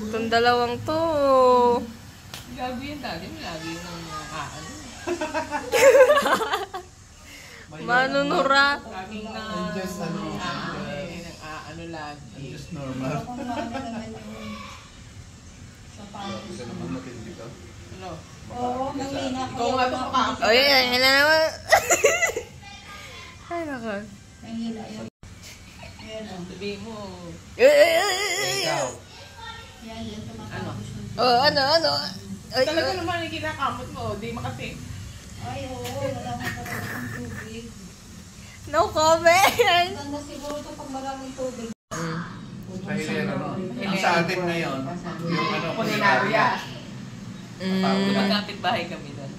Itong dalawang to. Gabi yun dati, lagi nang nakaano. Manunura. Laging na ano lagi. Just normal. Isa naman matindi ka. Ano? Oo, mahina ko. Ikaw nga ito makakapit. O yan, yan na naman. Ay, naka. Mahina yun. Yan o. Sabihin mo. Ikaw. Yan, yan. Ano? Oh, ano? Ay, Talaga naman yung kinakamot mo, di makati. Ay, oo. Wala mo talaga ng tubig. no comment. Tanda siguro ito pag maraming tubig. Sa hilera, no? Ang sa atin ngayon, yung ano, Kulinarya. Mm. Bahay kami doon.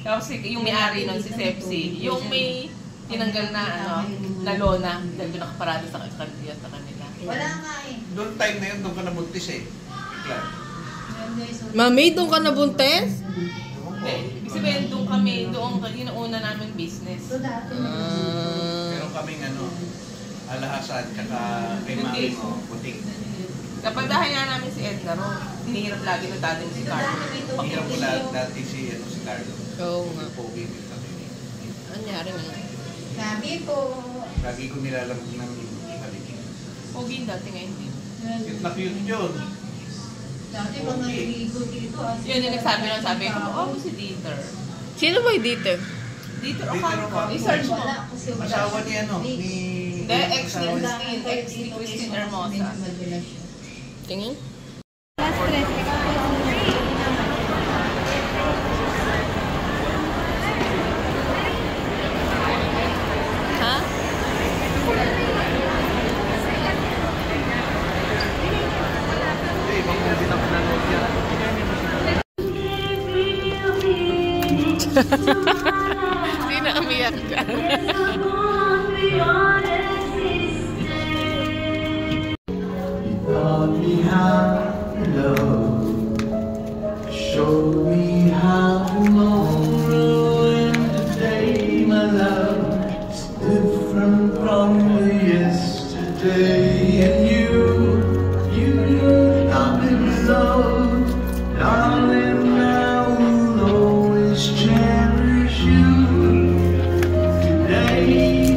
Kasi yung may-ari nun, si Sepsi, yung may tinanggal na na lona, dahil doon nakaparado sa kanila. Wala nga eh. doon time na yun, doon ka nabuntis eh. Bigla. Yan guys. Mami, doon ka nabuntes? Ibig sabihin, doon kami, yun ang una namin business. Ito dati. Pero kaming ano, alahasan, tsaka kay mami mo, butik. Kapag dahil nga namin si Edna ro, hinihirap lagi ng daddy mo si Carlo. Hirap ko dati si Carlo. Oo nga. Pogi din kami. Anyari nga. Sabi po. Lagi ko nilalabog ng haligin. Pogi yung dati ngayon din. Cute na cute yun. Dati mga niligo dito. Yun yung nagsabi lang, sabi ko, oh, si Dieter. Sino ba yung dito? Dieter Dieter Ocampo. Ocampo. I-search mo. Wala kasi wala. Asawa ni ano, ni... Hindi, ex ni Christine Hermosa. Tingin? Ha? Hindi, ibang movie na pinanood yan. Hindi na umiyak dyan. Taught me how to love, showed me how to know, and today my love is different from the yesterday. And you taught me to love, darling, I will always cherish you. Today,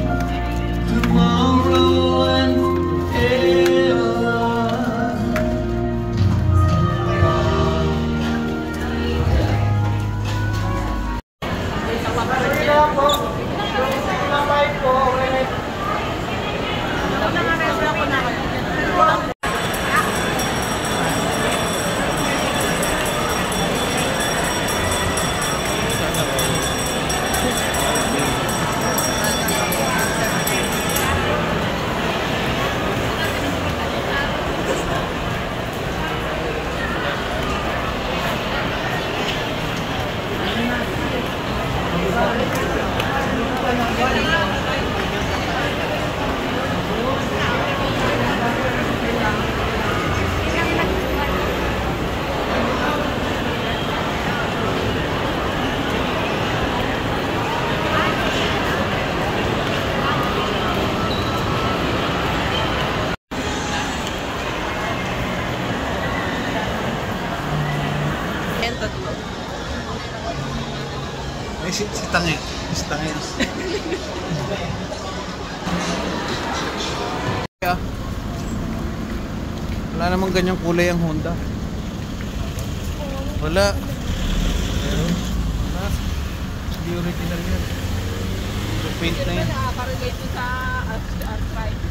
tomorrow, and forever. Yan, tatlo. Ay, si Tange. Si Tange. Wala namang ganyang kulay ang Honda. Wala. Wala. Hindi original yan. So, paint na yan. Nakaka-relate sa arthritis.